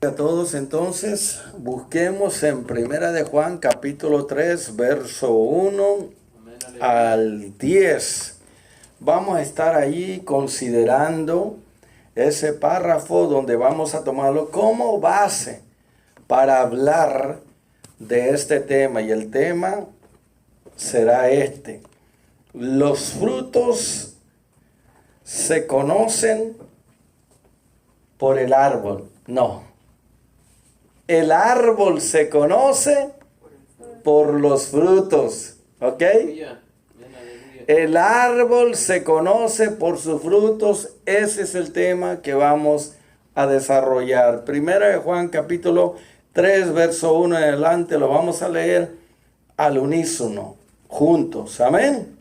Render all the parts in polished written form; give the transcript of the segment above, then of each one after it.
A todos, entonces busquemos en Primera de Juan capítulo 3 verso 1 al 10. Vamos a estar ahí considerando ese párrafo donde vamos a tomarlo como base para hablar de este tema, y el tema será este: los frutos se conocen por el árbol. No. El árbol se conoce por los frutos. ¿Ok? El árbol se conoce por sus frutos. Ese es el tema que vamos a desarrollar. Primera de Juan capítulo 3 verso 1 en adelante. Lo vamos a leer al unísono, juntos. Amén.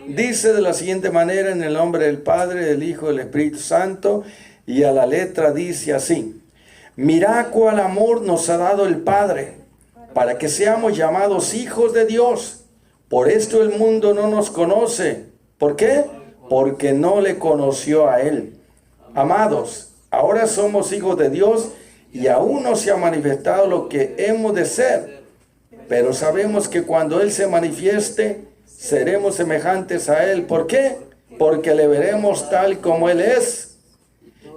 Dice de la siguiente manera: en el nombre del Padre, del Hijo y del Espíritu Santo. Y a la letra dice así: mirad cuál amor nos ha dado el Padre, para que seamos llamados hijos de Dios. Por esto el mundo no nos conoce. ¿Por qué? Porque no le conoció a Él. Amados, ahora somos hijos de Dios y aún no se ha manifestado lo que hemos de ser. Pero sabemos que cuando Él se manifieste, seremos semejantes a Él. ¿Por qué? Porque le veremos tal como Él es.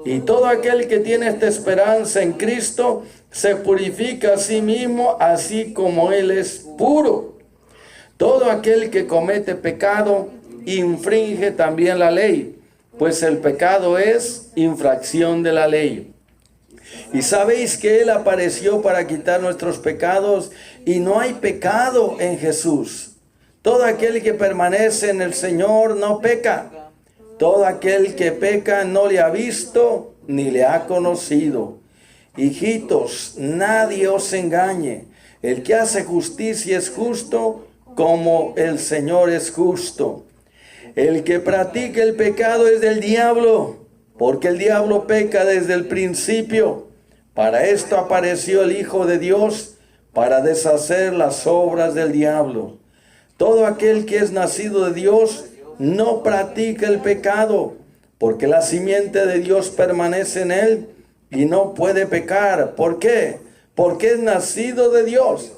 Y todo aquel que tiene esta esperanza en Cristo se purifica a sí mismo, así como Él es puro. Todo aquel que comete pecado infringe también la ley, pues el pecado es infracción de la ley. Y sabéis que Él apareció para quitar nuestros pecados, y no hay pecado en Jesús. Todo aquel que permanece en el Señor no peca. Todo aquel que peca no le ha visto ni le ha conocido. Hijitos, nadie os engañe. El que hace justicia es justo como el Señor es justo. El que practica el pecado es del diablo, porque el diablo peca desde el principio. Para esto apareció el Hijo de Dios, para deshacer las obras del diablo. Todo aquel que es nacido de Dios no practica el pecado, porque la simiente de Dios permanece en él y no puede pecar. ¿Por qué? Porque es nacido de Dios.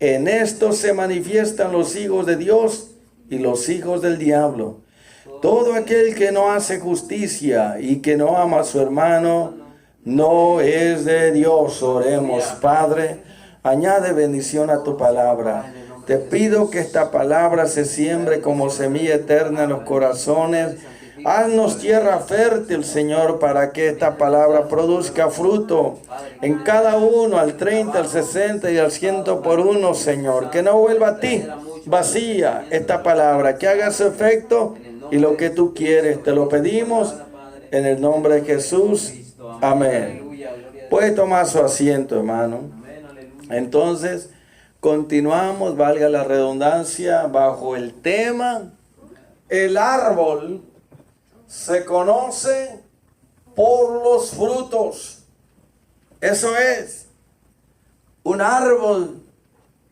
En esto se manifiestan los hijos de Dios y los hijos del diablo. Todo aquel que no hace justicia y que no ama a su hermano no es de Dios. Oremos. Padre, añade bendición a tu palabra. Te pido que esta palabra se siembre como semilla eterna en los corazones. Haznos tierra fértil, Señor, para que esta palabra produzca fruto en cada uno, al 30, al 60 y al 100 por uno, Señor. Que no vuelva a ti vacía esta palabra, que haga su efecto y lo que tú quieres. Te lo pedimos en el nombre de Jesús. Amén. Puede tomar su asiento, hermano. Entonces, continuamos, valga la redundancia, bajo el tema: el árbol se conoce por los frutos. Eso es, un árbol,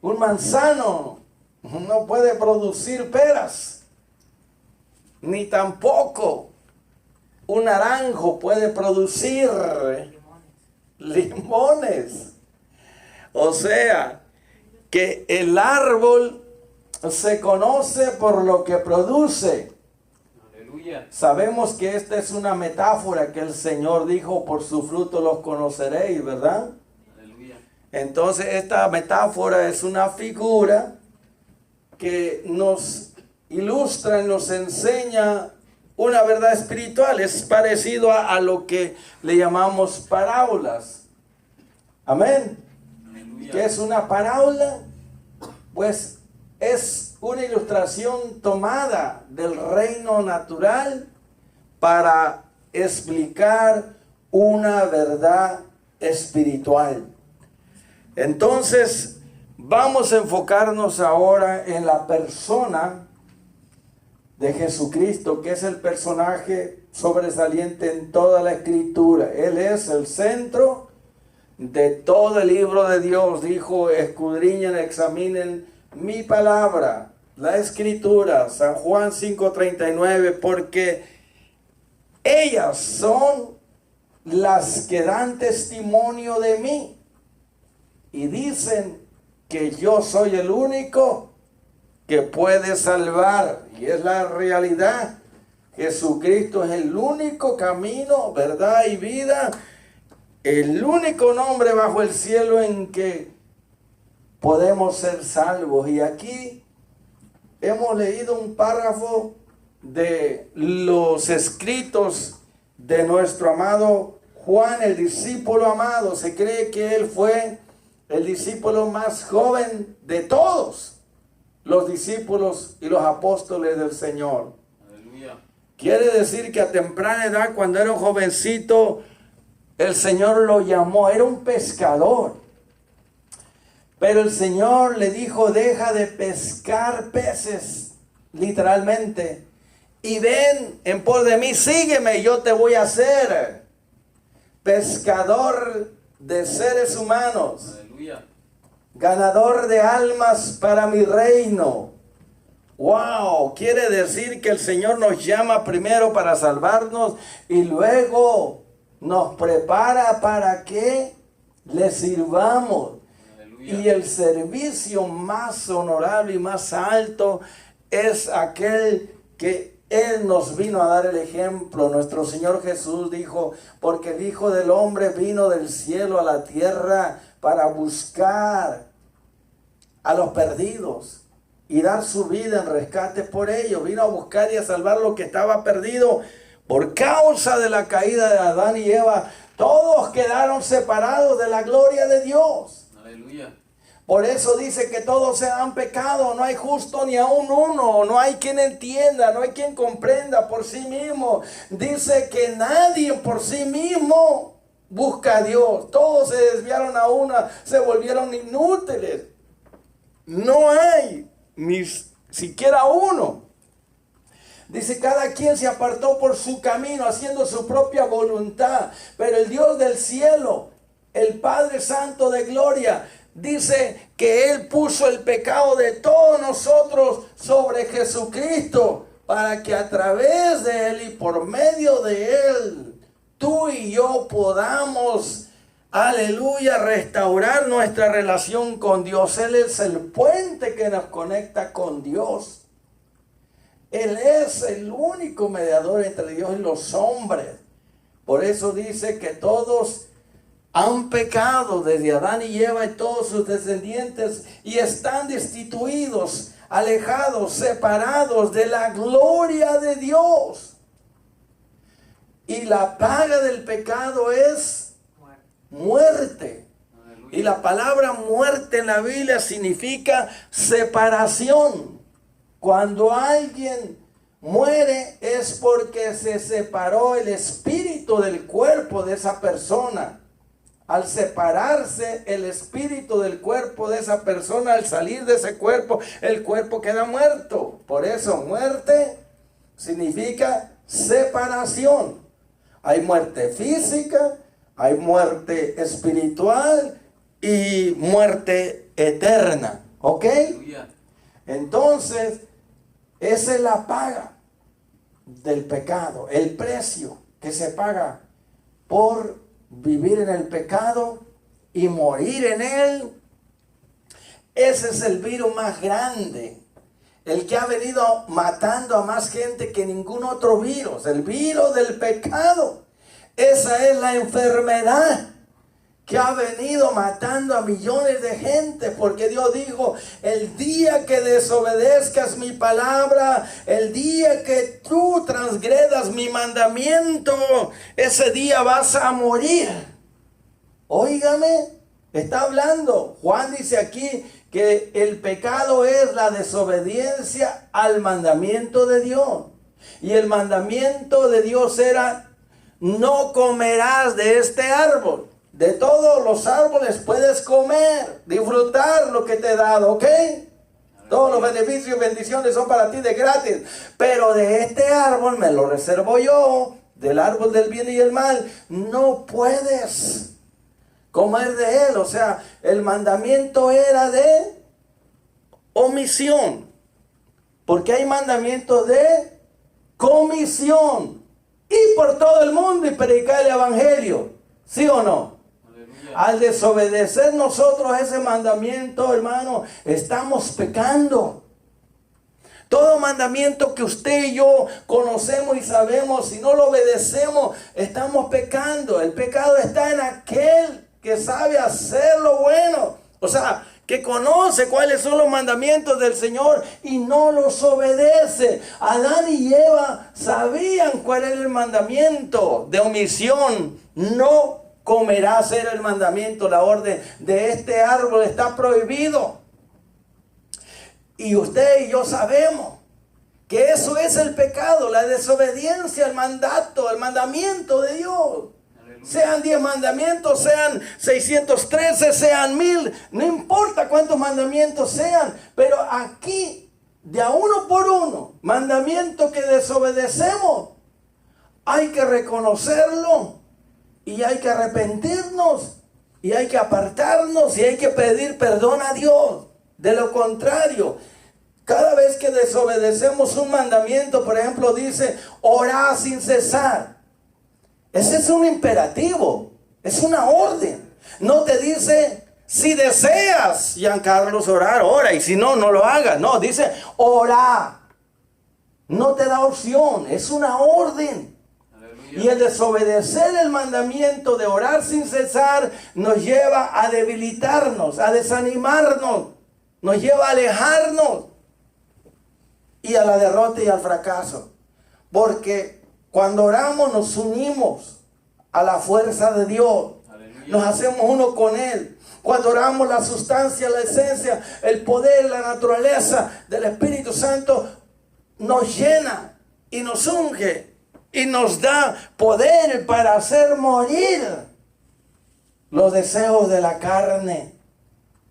un manzano, no puede producir peras, ni tampoco un naranjo puede producir limones. O sea, que el árbol se conoce por lo que produce. Aleluya. Sabemos que esta es una metáfora que el Señor dijo: por su fruto los conoceréis, ¿verdad? Aleluya. Entonces esta metáfora es una figura que nos ilustra y nos enseña una verdad espiritual. Es parecido a lo que le llamamos parábolas. Amén. ¿Qué es una parábola? Pues es una ilustración tomada del reino natural para explicar una verdad espiritual. Entonces, vamos a enfocarnos ahora en la persona de Jesucristo, que es el personaje sobresaliente en toda la Escritura. Él es el centro de todo el libro de Dios. Dijo: escudriñen, examinen mi palabra, la Escritura. San Juan 5:39, porque ellas son las que dan testimonio de mí y dicen que yo soy el único que puede salvar. Y es la realidad. Jesucristo es el único camino, verdad y vida. El único nombre bajo el cielo en que podemos ser salvos. Y aquí hemos leído un párrafo de los escritos de nuestro amado Juan, el discípulo amado. Se cree que él fue el discípulo más joven de todos los discípulos y los apóstoles del Señor. Aleluya. Quiere decir que a temprana edad, cuando era un jovencito, el Señor lo llamó. Era un pescador. Pero el Señor le dijo: deja de pescar peces, literalmente, y ven en pos de mí, sígueme, y yo te voy a hacer pescador de seres humanos. Aleluya. Ganador de almas para mi reino. Wow, quiere decir que el Señor nos llama primero para salvarnos y luego nos prepara para que le sirvamos. Aleluya. Y el servicio más honorable y más alto es aquel que Él nos vino a dar el ejemplo. Nuestro Señor Jesús dijo: porque el Hijo del Hombre vino del cielo a la tierra para buscar a los perdidos y dar su vida en rescate por ellos. Vino a buscar y a salvar lo que estaba perdido. Por causa de la caída de Adán y Eva, todos quedaron separados de la gloria de Dios. Aleluya. Por eso dice que todos se han pecado, no hay justo ni aun uno, no hay quien entienda, no hay quien comprenda por sí mismo. Dice que nadie por sí mismo busca a Dios. Todos se desviaron a una, se volvieron inútiles. No hay ni siquiera uno. Dice: cada quien se apartó por su camino, haciendo su propia voluntad. Pero el Dios del cielo, el Padre Santo de gloria, dice que Él puso el pecado de todos nosotros sobre Jesucristo, para que a través de Él y por medio de Él, tú y yo podamos, aleluya, restaurar nuestra relación con Dios. Él es el puente que nos conecta con Dios. Él es el único mediador entre Dios y los hombres. Por eso dice que todos han pecado, desde Adán y Eva y todos sus descendientes, y están destituidos, alejados, separados de la gloria de Dios. Y la paga del pecado es muerte. Y la palabra muerte en la Biblia significa separación. Cuando alguien muere es porque se separó el espíritu del cuerpo de esa persona. Al separarse el espíritu del cuerpo de esa persona, al salir de ese cuerpo, el cuerpo queda muerto. Por eso muerte significa separación. Hay muerte física, hay muerte espiritual y muerte eterna. ¿Ok? Entonces, esa es la paga del pecado, el precio que se paga por vivir en el pecado y morir en él. Ese es el virus más grande, el que ha venido matando a más gente que ningún otro virus, el virus del pecado. Esa es la enfermedad que ha venido matando a millones de gente, porque Dios dijo: el día que desobedezcas mi palabra, el día que tú transgredas mi mandamiento, ese día vas a morir. Óigame, está hablando. Juan dice aquí que el pecado es la desobediencia al mandamiento de Dios. Y el mandamiento de Dios era: no comerás de este árbol. De todos los árboles puedes comer, disfrutar lo que te he dado, ¿ok? Todos los beneficios y bendiciones son para ti de gratis. Pero de este árbol me lo reservo yo, del árbol del bien y el mal. No puedes comer de él. O sea, el mandamiento era de omisión. Porque hay mandamientos de comisión. ir por todo el mundo y predicar el evangelio. ¿Sí o no? Aleluya. Al desobedecer nosotros ese mandamiento, hermano, estamos pecando. Todo mandamiento que usted y yo conocemos y sabemos, si no lo obedecemos, estamos pecando. El pecado está en aquel que sabe hacer lo bueno. O sea, que conoce cuáles son los mandamientos del Señor y no los obedece. Adán y Eva sabían cuál era el mandamiento de omisión. No comerás, era el mandamiento, la orden de este árbol está prohibido. Y usted y yo sabemos que eso es el pecado, la desobediencia al mandato, al mandamiento de Dios. Sean 10 mandamientos, sean 613, sean 1000, no importa cuántos mandamientos sean, pero aquí, de a uno por uno, mandamiento que desobedecemos, hay que reconocerlo y hay que arrepentirnos y hay que apartarnos y hay que pedir perdón a Dios. De lo contrario, cada vez que desobedecemos un mandamiento, por ejemplo, dice, orá sin cesar. Ese es un imperativo, es una orden. No te dice, si deseas, Giancarlos, orar, ora, y si no, no lo hagas. No, dice, ora. No te da opción, es una orden. Aleluya. Y el desobedecer el mandamiento de orar sin cesar nos lleva a debilitarnos, a desanimarnos, nos lleva a alejarnos y a la derrota y al fracaso. Porque cuando oramos nos unimos a la fuerza de Dios. Aleluya. Nos hacemos uno con Él. Cuando oramos, la sustancia, la esencia, el poder, la naturaleza del Espíritu Santo nos llena y nos unge y nos da poder para hacer morir los deseos de la carne.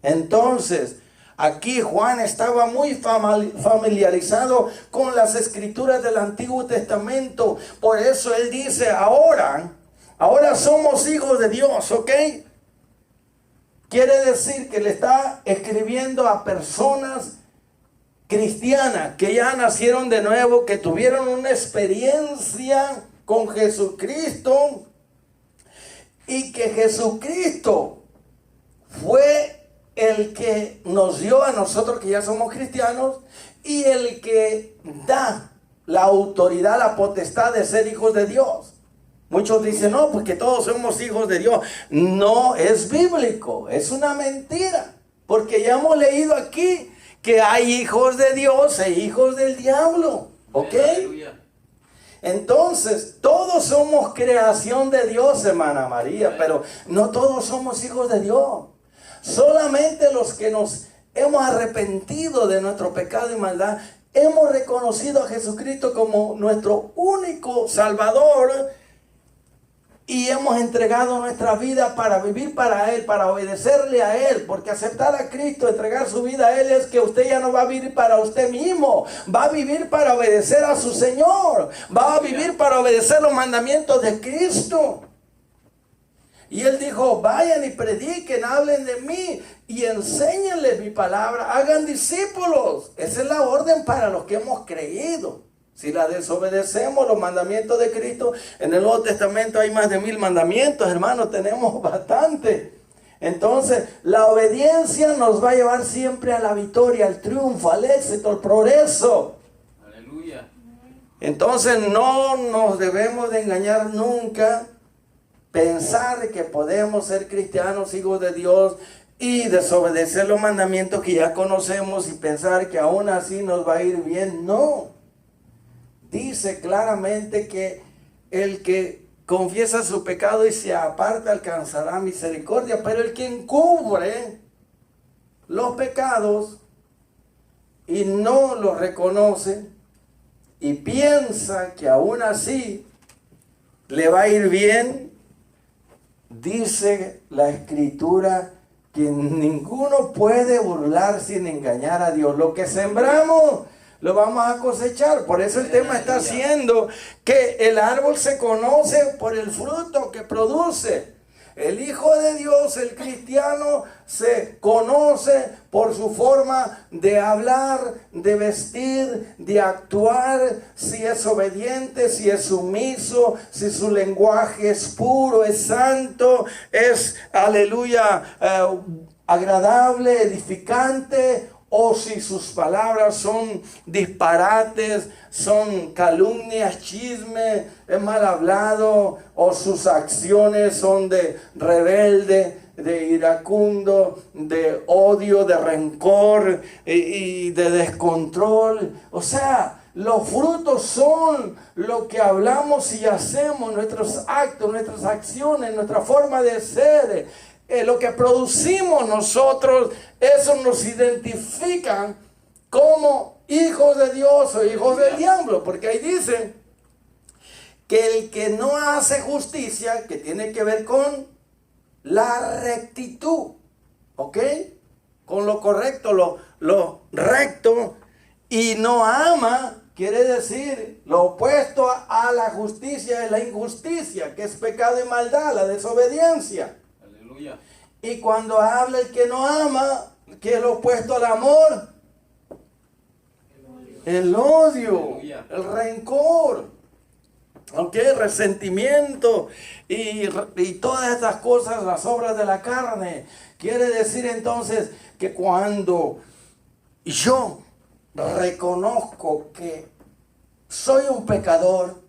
Entonces, aquí Juan estaba muy familiarizado con las escrituras del Antiguo Testamento. Por eso él dice, ahora somos hijos de Dios, ¿ok? Quiere decir que le está escribiendo a personas cristianas que ya nacieron de nuevo, que tuvieron una experiencia con Jesucristo y que Jesucristo fue el que nos dio a nosotros que ya somos cristianos y el que da la autoridad, la potestad de ser hijos de Dios. Muchos dicen, no, porque todos somos hijos de Dios. No es bíblico, es una mentira. Porque ya hemos leído aquí que hay hijos de Dios e hijos del diablo. ¿Ok? Entonces, todos somos creación de Dios, hermana María, pero no todos somos hijos de Dios. Solamente los que nos hemos arrepentido de nuestro pecado y maldad, hemos reconocido a Jesucristo como nuestro único Salvador y hemos entregado nuestra vida para vivir para Él, para obedecerle a Él, porque aceptar a Cristo, entregar su vida a Él es que usted ya no va a vivir para usted mismo, va a vivir para obedecer a su Señor, va a vivir para obedecer los mandamientos de Cristo. Y Él dijo, vayan y prediquen, hablen de mí y enséñenles mi palabra, hagan discípulos. Esa es la orden para los que hemos creído. Si la desobedecemos, los mandamientos de Cristo, en el Nuevo Testamento hay más de 1000 mandamientos, hermanos, tenemos bastante. Entonces, la obediencia nos va a llevar siempre a la victoria, al triunfo, al éxito, al progreso. Aleluya. Entonces, no nos debemos de engañar nunca. Pensar que podemos ser cristianos, hijos de Dios, y desobedecer los mandamientos que ya conocemos y pensar que aún así nos va a ir bien. No. Dice claramente que el que confiesa su pecado y se aparta alcanzará misericordia, pero el que encubre los pecados y no los reconoce y piensa que aún así le va a ir bien, dice la Escritura que ninguno puede burlar sin engañar a Dios. Lo que sembramos lo vamos a cosechar. Por eso el tema está siendo que el árbol se conoce por el fruto que produce. El Hijo de Dios, el cristiano, se conoce por su forma de hablar, de vestir, de actuar, si es obediente, si es sumiso, si su lenguaje es puro, es santo, es, aleluya, agradable, edificante, o si sus palabras son disparates, son calumnias, chisme, es mal hablado, o sus acciones son de rebelde, de iracundo, de odio, de rencor y de descontrol. O sea, los frutos son lo que hablamos y hacemos, nuestros actos, nuestras acciones, nuestra forma de ser. Lo que producimos nosotros, eso nos identifica como hijos de Dios o hijos del diablo, porque ahí dice que el que no hace justicia, que tiene que ver con la rectitud, ¿ok? Con lo correcto, lo recto, y no ama, quiere decir lo opuesto a la justicia es la injusticia, que es pecado y maldad, la desobediencia. Y cuando habla el que no ama, que es lo opuesto al amor, el odio, el rencor, resentimiento y todas estas cosas, las obras de la carne. Quiere decir entonces que cuando yo reconozco que soy un pecador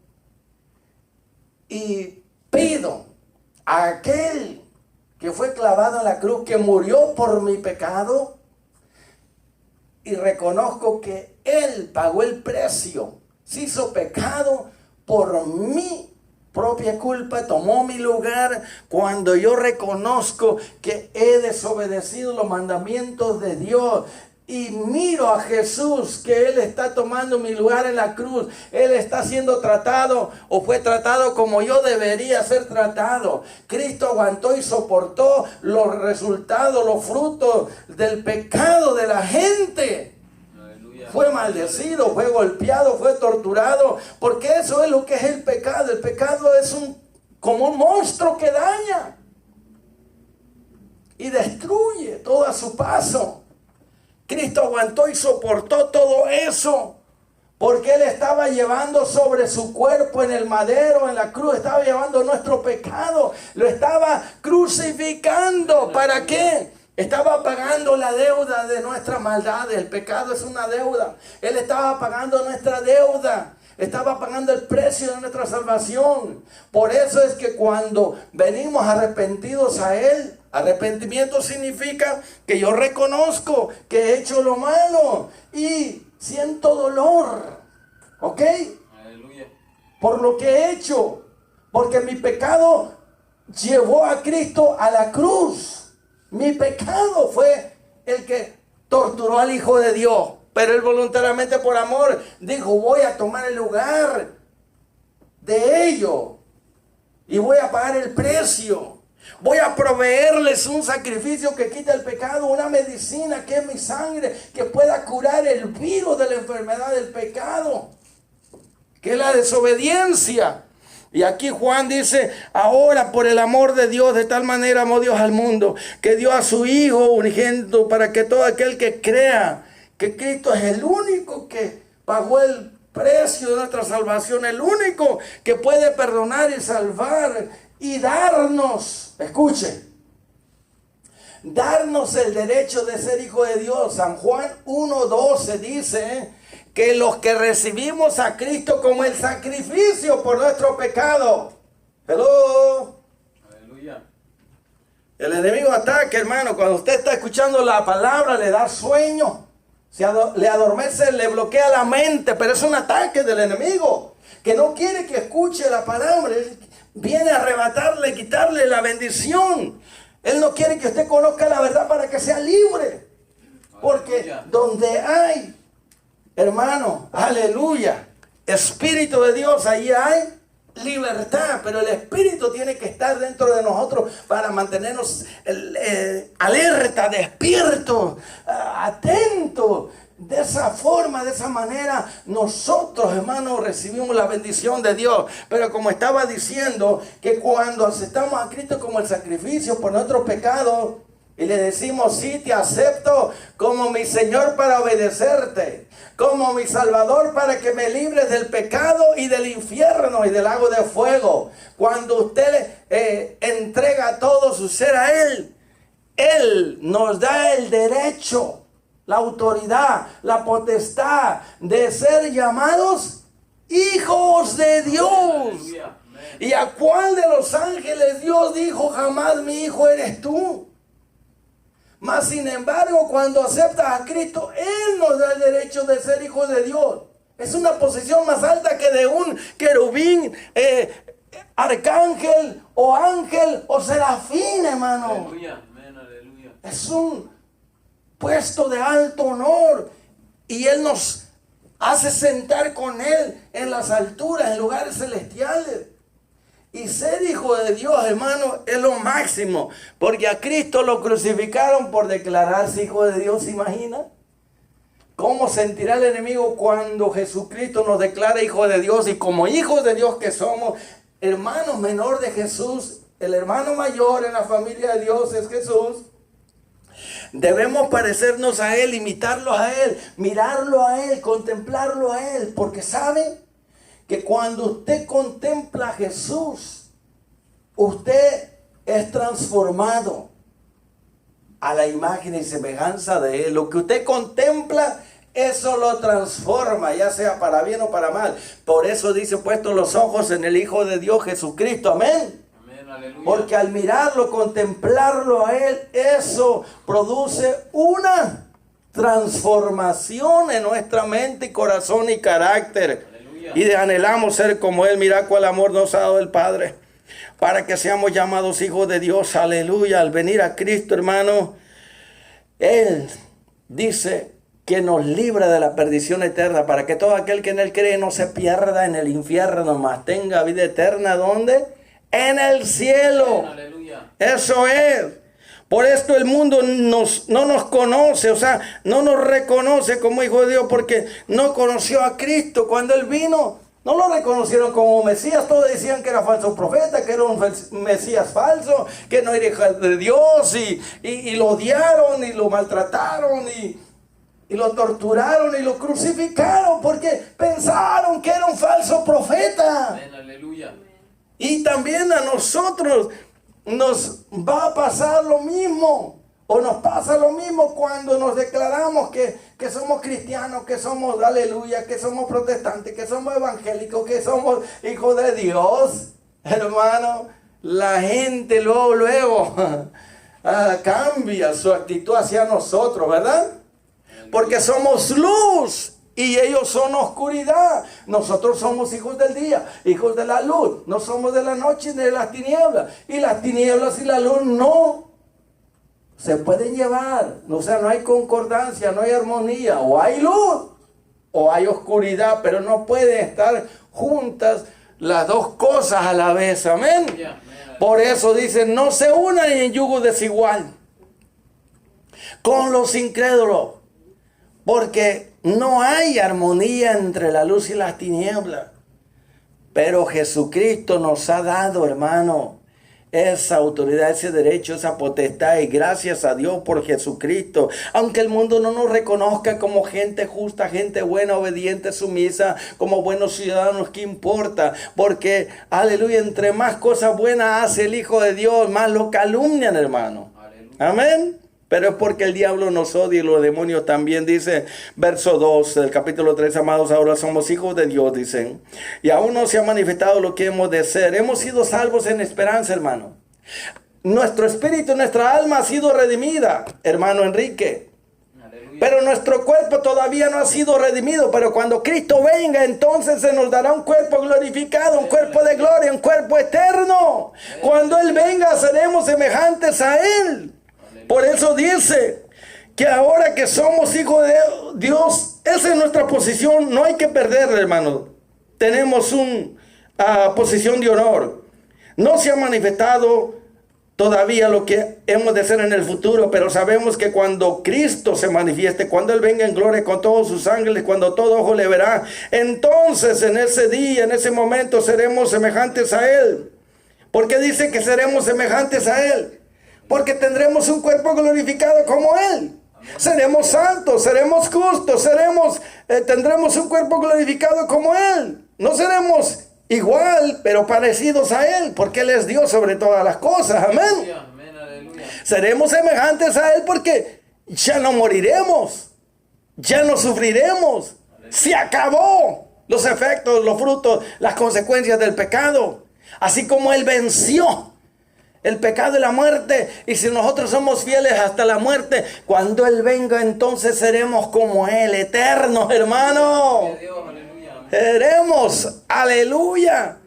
y pido a aquel que fue clavado en la cruz, que murió por mi pecado, y reconozco que Él pagó el precio, se hizo pecado por mi propia culpa, tomó mi lugar. Cuando yo reconozco que he desobedecido los mandamientos de Dios, y miro a Jesús, que Él está tomando mi lugar en la cruz. Él está siendo tratado o fue tratado como yo debería ser tratado. Cristo aguantó y soportó los resultados, los frutos del pecado de la gente. Aleluya. Fue maldecido, fue golpeado, fue torturado, porque eso es lo que es el pecado. El pecado es como un monstruo que daña y destruye todo a su paso. Cristo aguantó y soportó todo eso, porque Él estaba llevando sobre su cuerpo en el madero, en la cruz, estaba llevando nuestro pecado, lo estaba crucificando. ¿Para qué? Estaba pagando la deuda de nuestra maldad. El pecado es una deuda. Él estaba pagando nuestra deuda. Estaba pagando el precio de nuestra salvación. Por eso es que cuando venimos arrepentidos a Él, arrepentimiento significa que yo reconozco que he hecho lo malo y siento dolor, ¿ok? Aleluya. Por lo que he hecho, porque mi pecado llevó a Cristo a la cruz. Mi pecado fue el que torturó al Hijo de Dios, pero Él voluntariamente, por amor, dijo: voy a tomar el lugar de ellos y voy a pagar el precio. Voy a proveerles un sacrificio que quita el pecado, una medicina que es mi sangre, que pueda curar el virus de la enfermedad del pecado, que es la desobediencia. Y aquí Juan dice: ahora por el amor de Dios, de tal manera amó Dios al mundo, que dio a su Hijo unigénito, para que todo aquel que crea que Cristo es el único que pagó el precio de nuestra salvación, el único que puede perdonar y salvar y darnos, escuche, darnos el derecho de ser hijo de Dios. San Juan 1:12 dice que los que recibimos a Cristo como el sacrificio por nuestro pecado. Hello. Aleluya. El enemigo ataca, hermano. Cuando usted está escuchando la palabra, le da sueño, le adormece, le bloquea la mente, pero es un ataque del enemigo que no quiere que escuche la palabra. Él viene a arrebatarle, quitarle la bendición. Él no quiere que usted conozca la verdad para que sea libre, porque donde hay, hermano, aleluya, Espíritu de Dios, ahí hay libertad. Pero el Espíritu tiene que estar dentro de nosotros para mantenernos alerta, despiertos, atentos, de esa forma, de esa manera, nosotros, hermanos, recibimos la bendición de Dios. Pero como estaba diciendo, que cuando aceptamos a Cristo como el sacrificio por nuestros pecados, y le decimos, sí, te acepto como mi Señor para obedecerte, como mi Salvador para que me libres del pecado y del infierno y del lago de fuego. Cuando usted entrega todo su ser a Él, Él nos da el derecho, la autoridad, la potestad de ser llamados hijos de Dios. ¿Y a cuál de los ángeles Dios dijo, jamás mi hijo eres tú? Mas sin embargo, cuando aceptas a Cristo, Él nos da el derecho de ser hijos de Dios. Es una posición más alta que de un querubín, arcángel o ángel o serafín, hermano. Aleluya, amén, aleluya. Es un puesto de alto honor. Y Él nos hace sentar con Él en las alturas, en lugares celestiales. Y ser hijo de Dios, hermano, es lo máximo. Porque a Cristo lo crucificaron por declararse hijo de Dios, ¿se imagina? ¿Cómo sentirá el enemigo cuando Jesucristo nos declara hijo de Dios? Y como hijos de Dios que somos, hermanos menor de Jesús, el hermano mayor en la familia de Dios es Jesús. Debemos parecernos a Él, imitarlo a Él, mirarlo a Él, contemplarlo a Él. Porque ¿sabe? Que cuando usted contempla a Jesús, usted es transformado a la imagen y semejanza de Él. Lo que usted contempla, eso lo transforma, ya sea para bien o para mal. Por eso dice, puesto los ojos en el Hijo de Dios, Jesucristo. Amén. Amén, aleluya. Porque al mirarlo, contemplarlo a Él, eso produce una transformación en nuestra mente y corazón y carácter. Y anhelamos ser como Él. Mira cuál amor nos ha dado el Padre, para que seamos llamados hijos de Dios. Aleluya. Al venir a Cristo, hermano, Él dice que nos libra de la perdición eterna, para que todo aquel que en Él cree no se pierda en el infierno, mas tenga vida eterna. ¿Dónde? En el cielo. Aleluya. Eso es. Por esto el mundo no nos conoce, o sea, no nos reconoce como hijos de Dios, porque no conoció a Cristo. Cuando Él vino, no lo reconocieron como Mesías. Todos decían que era falso profeta, que era un Mesías falso, que no era hijo de Dios, y lo odiaron y lo maltrataron y lo torturaron y lo crucificaron porque pensaron que era un falso profeta. Amén, aleluya. Y también a nosotros nos va a pasar lo mismo, o nos pasa lo mismo cuando nos declaramos que somos cristianos, que somos, aleluya, que somos protestantes, que somos evangélicos, que somos hijos de Dios. Hermano, la gente luego cambia su actitud hacia nosotros, ¿verdad? Porque somos luz y ellos son oscuridad. Nosotros somos hijos del día, hijos de la luz. No somos de la noche ni de las tinieblas. Y las tinieblas y la luz no se pueden llevar. O sea, no hay concordancia, no hay armonía. O hay luz o hay oscuridad, pero no pueden estar juntas las dos cosas a la vez. Amén. Por eso dicen, no se unan en yugo desigual con los incrédulos, porque no hay armonía entre la luz y las tinieblas. Pero Jesucristo nos ha dado, hermano, esa autoridad, ese derecho, esa potestad. Y gracias a Dios por Jesucristo. Aunque el mundo no nos reconozca como gente justa, gente buena, obediente, sumisa, como buenos ciudadanos, ¿qué importa? Porque, aleluya, entre más cosas buenas hace el Hijo de Dios, más lo calumnian, hermano. Aleluya. Amén. Pero es porque el diablo nos odia y los demonios también. Dice verso 2 del capítulo 3, amados, ahora somos hijos de Dios, dicen. Y aún no se ha manifestado lo que hemos de ser. Hemos sido salvos en esperanza, hermano. Nuestro espíritu, nuestra alma ha sido redimida, hermano Enrique. Aleluya. Pero nuestro cuerpo todavía no ha sido redimido. Pero cuando Cristo venga, entonces se nos dará un cuerpo glorificado, un cuerpo de gloria, un cuerpo eterno. Cuando Él venga, seremos semejantes a Él. Por eso dice que ahora que somos hijos de Dios, esa es nuestra posición. No hay que perderla, hermano. Tenemos una posición de honor. No se ha manifestado todavía lo que hemos de ser en el futuro, pero sabemos que cuando Cristo se manifieste, cuando Él venga en gloria con todos sus ángeles, cuando todo ojo le verá, entonces en ese día, en ese momento seremos semejantes a Él. ¿Por qué dice que seremos semejantes a Él? Porque tendremos un cuerpo glorificado como Él. Seremos santos, seremos justos, tendremos un cuerpo glorificado como Él. No seremos igual, pero parecidos a Él, porque Él es Dios sobre todas las cosas. Amén. Amén, aleluya. Seremos semejantes a Él porque ya no moriremos, ya no sufriremos. Se acabó los efectos, los frutos, las consecuencias del pecado. Así como Él venció el pecado y la muerte, y si nosotros somos fieles hasta la muerte, cuando Él venga, entonces seremos como Él, eternos, hermano. Seremos, aleluya,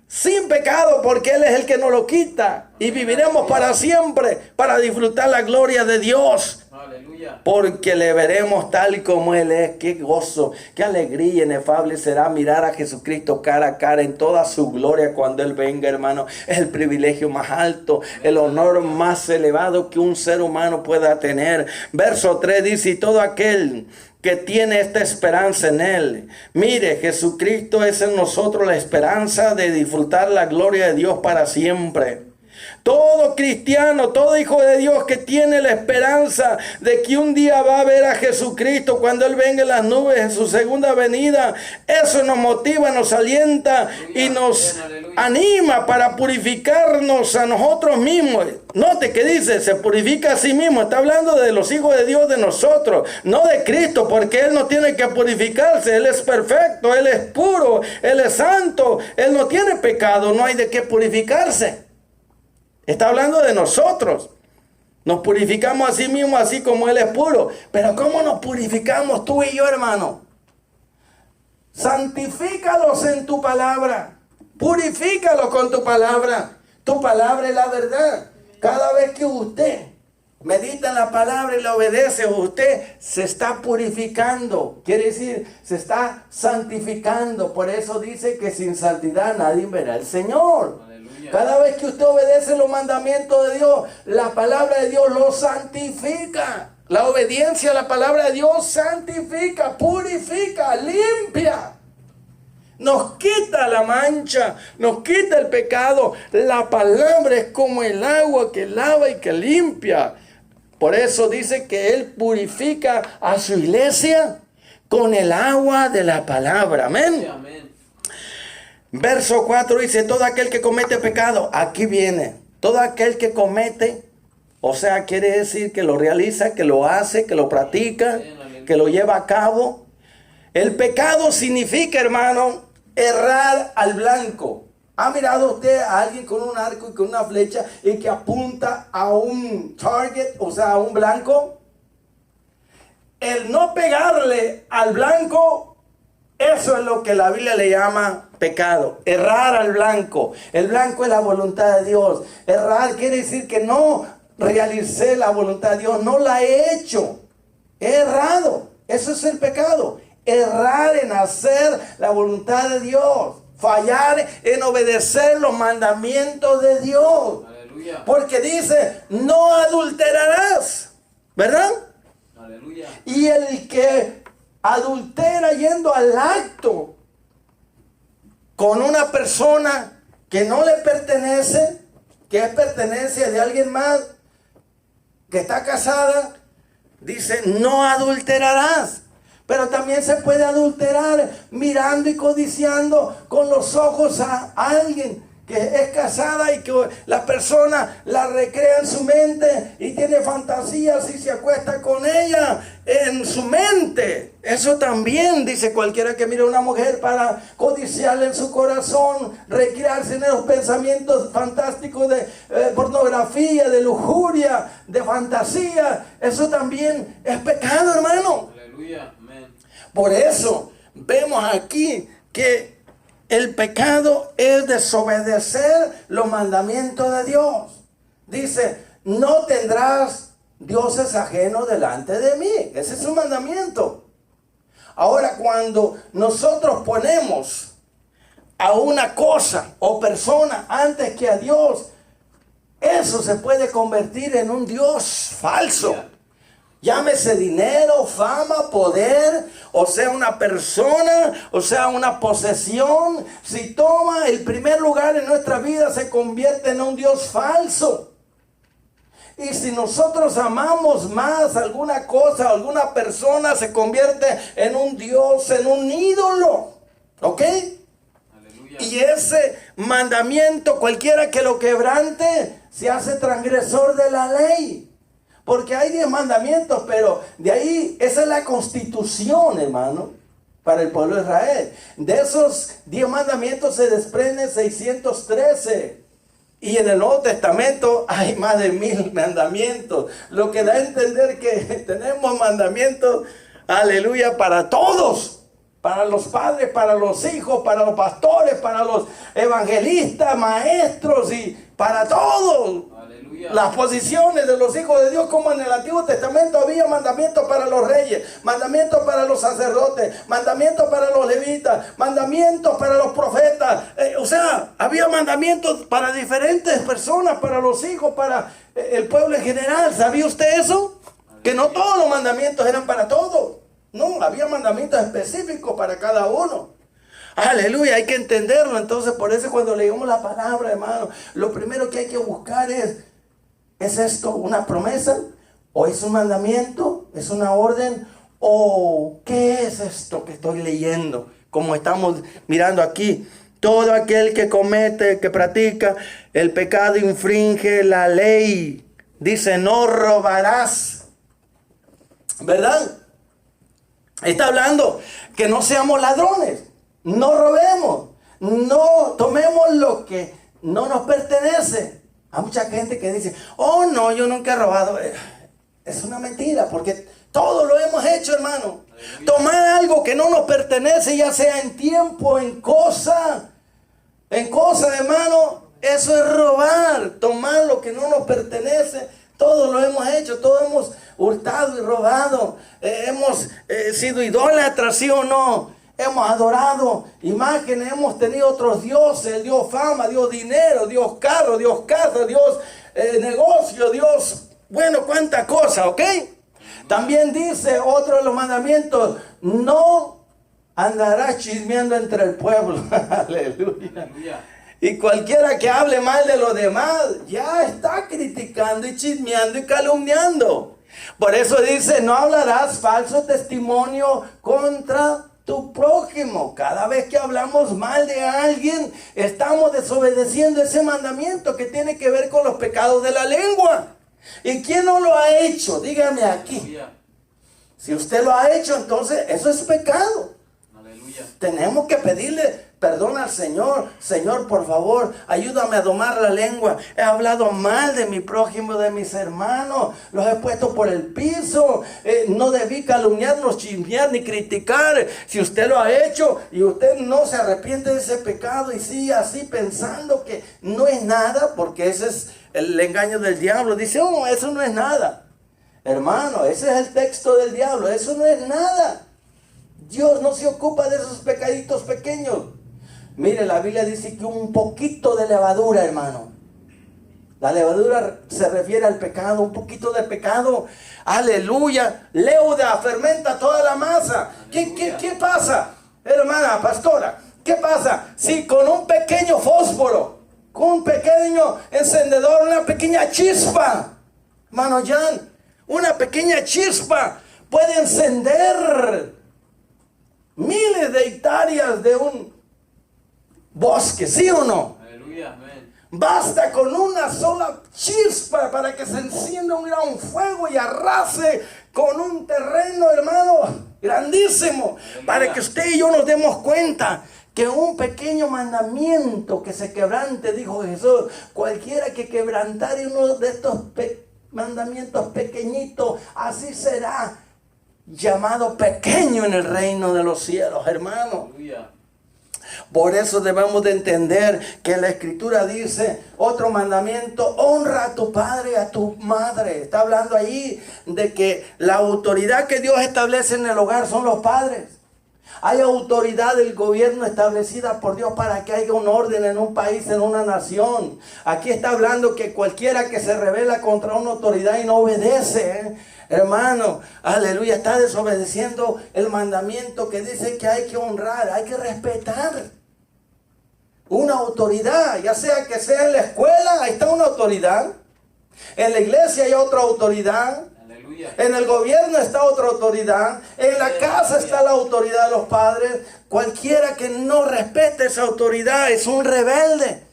sin pecado, porque Él es el que nos lo quita, y viviremos para siempre, para disfrutar la gloria de Dios. Aleluya. Porque le veremos tal como Él es. Qué gozo, qué alegría inefable será mirar a Jesucristo cara a cara en toda su gloria cuando Él venga, hermano. Es el privilegio más alto, el honor más elevado que un ser humano pueda tener. Verso 3 dice: y todo aquel que tiene esta esperanza en Él. Mire, Jesucristo es en nosotros la esperanza de disfrutar la gloria de Dios para siempre. Todo cristiano, todo hijo de Dios que tiene la esperanza de que un día va a ver a Jesucristo cuando Él venga en las nubes en su segunda venida, eso nos motiva, nos alienta y nos anima para purificarnos a nosotros mismos. Note que dice, se purifica a sí mismo. Está hablando de los hijos de Dios, de nosotros, no de Cristo, porque Él no tiene que purificarse. Él es perfecto, Él es puro, Él es santo, Él no tiene pecado, no hay de qué purificarse. Está hablando de nosotros. Nos purificamos a sí mismos así como Él es puro. Pero ¿cómo nos purificamos tú y yo, hermano? Santifícalos en tu palabra. Purifícalos con tu palabra. Tu palabra es la verdad. Cada vez que usted medita en la palabra y la obedece, usted se está purificando. Quiere decir, se está santificando. Por eso dice que sin santidad nadie verá al Señor. Cada vez que usted obedece los mandamientos de Dios, la palabra de Dios lo santifica. La obediencia a la palabra de Dios santifica, purifica, limpia. Nos quita la mancha, nos quita el pecado. La palabra es como el agua que lava y que limpia. Por eso dice que Él purifica a su iglesia con el agua de la palabra. Amén. Amén. Verso 4 dice: todo aquel que comete pecado, aquí viene, todo aquel que comete, o sea, quiere decir que lo realiza, que lo hace, que lo practica, que lo lleva a cabo. El pecado significa, hermano, errar al blanco. ¿Ha mirado usted a alguien con un arco y con una flecha y que apunta a un target, o sea, a un blanco? El no pegarle al blanco, eso es lo que la Biblia le llama pecado. Errar al blanco. El blanco es la voluntad de Dios. Errar quiere decir que no realicé la voluntad de Dios, no la he hecho. He errado. Eso es el pecado. Errar en hacer la voluntad de Dios. Fallar en obedecer los mandamientos de Dios. Aleluya. Porque dice, no adulterarás. ¿Verdad? Aleluya. Y el que adultera yendo al acto con una persona que no le pertenece, que es pertenencia de alguien más, que está casada, dice, no adulterarás. Pero también se puede adulterar mirando y codiciando con los ojos a alguien que es casada y que la persona la recrea en su mente y tiene fantasías y se acuesta con ella en su mente. Eso también, dice, cualquiera que mire a una mujer para codiciarle en su corazón, recrearse en esos pensamientos fantásticos de pornografía, de lujuria, de fantasía. Eso también es pecado, hermano. Aleluya. Amén. Por eso vemos aquí que el pecado es desobedecer los mandamientos de Dios. Dice, no tendrás dioses ajenos delante de mí. Ese es un mandamiento. Ahora, cuando nosotros ponemos a una cosa o persona antes que a Dios, eso se puede convertir en un Dios falso. Llámese dinero, fama, poder, o sea una persona, o sea una posesión. Si toma el primer lugar en nuestra vida, se convierte en un Dios falso. Y si nosotros amamos más alguna cosa, alguna persona, se convierte en un Dios, en un ídolo. ¿Ok? Aleluya. Y ese mandamiento, cualquiera que lo quebrante, se hace transgresor de la ley. Porque hay 10 mandamientos, pero de ahí, esa es la constitución, hermano, para el pueblo de Israel. De esos 10 mandamientos se desprenden 613. Y en el Nuevo Testamento hay más de 1000 mandamientos. Lo que da a entender que tenemos mandamientos, aleluya, para todos. Para los padres, para los hijos, para los pastores, para los evangelistas, maestros y para todos. Las posiciones de los hijos de Dios, como en el Antiguo Testamento había mandamientos para los reyes, mandamientos para los sacerdotes, mandamientos para los levitas, mandamientos para los profetas. O sea, había mandamientos para diferentes personas, para los hijos, para el pueblo en general. ¿Sabía usted eso? Que no todos los mandamientos eran para todos. No, había mandamientos específicos para cada uno. Aleluya, hay que entenderlo. Entonces, por eso cuando leemos la palabra, hermano, lo primero que hay que buscar ¿es esto una promesa? ¿O es un mandamiento? ¿Es una orden? ¿O qué es esto que estoy leyendo? Como estamos mirando aquí. Todo aquel que comete, que practica el pecado, infringe la ley. Dice, no robarás. ¿Verdad? Está hablando que no seamos ladrones. No robemos. No tomemos lo que no nos pertenece. Hay mucha gente que dice, oh no, yo nunca he robado. Es una mentira, porque todo lo hemos hecho, hermano. Tomar algo que no nos pertenece, ya sea en tiempo, en cosa, hermano, eso es robar. Tomar lo que no nos pertenece, todo lo hemos hecho, todo hemos hurtado y robado. Hemos sido idólatras, ¿sí o no? Hemos adorado imágenes, hemos tenido otros dioses, Dios fama, Dios dinero, Dios carro, Dios casa, Dios negocio, Dios, bueno, cuánta cosa, ¿ok? También dice otro de los mandamientos, no andarás chismeando entre el pueblo. Aleluya. Y cualquiera que hable mal de los demás, ya está criticando y chismeando y calumniando. Por eso dice, no hablarás falso testimonio contra tu prójimo. Cada vez que hablamos mal de alguien, estamos desobedeciendo ese mandamiento que tiene que ver con los pecados de la lengua. ¿Y quién no lo ha hecho? Dígame aquí. Si usted lo ha hecho, entonces eso es pecado. Aleluya. Tenemos que pedirle perdón al Señor. Señor, por favor, ayúdame a domar la lengua. He hablado mal de mi prójimo, de mis hermanos. Los he puesto por el piso. No debí calumniarnos, chismear ni criticar. Si usted lo ha hecho y usted no se arrepiente de ese pecado y sigue así pensando que no es nada, porque ese es el engaño del diablo. Dice, oh, eso no es nada. Hermano, ese es el texto del diablo. Eso no es nada. Dios no se ocupa de esos pecaditos pequeños. Mire, la Biblia dice que un poquito de levadura, hermano. La levadura se refiere al pecado, un poquito de pecado. Aleluya. Leuda, fermenta toda la masa. ¿Qué pasa, hermana pastora? ¿Qué pasa si con un pequeño fósforo, con un pequeño encendedor, una pequeña chispa, hermano Jan, una pequeña chispa puede encender miles de hectáreas de un bosque, ¿sí o no? Aleluya, amén. Basta con una sola chispa para que se encienda un gran fuego y arrase con un terreno, hermano, grandísimo. Aleluya. Para que usted y yo nos demos cuenta que un pequeño mandamiento que se quebrante, dijo Jesús, cualquiera que quebrantare uno de estos mandamientos pequeñitos, así será llamado pequeño en el reino de los cielos, hermano. Aleluya. Por eso debemos de entender que la Escritura dice, otro mandamiento, honra a tu padre y a tu madre. Está hablando ahí de que la autoridad que Dios establece en el hogar son los padres. Hay autoridad del gobierno establecida por Dios para que haya un orden en un país, en una nación. Aquí está hablando que cualquiera que se rebela contra una autoridad y no obedece, hermano, aleluya, está desobedeciendo el mandamiento que dice que hay que honrar, hay que respetar una autoridad, ya sea que sea en la escuela, ahí está una autoridad. En la iglesia hay otra autoridad. Aleluya. En el gobierno está otra autoridad. En la casa está la autoridad de los padres. Cualquiera que no respete esa autoridad es un rebelde.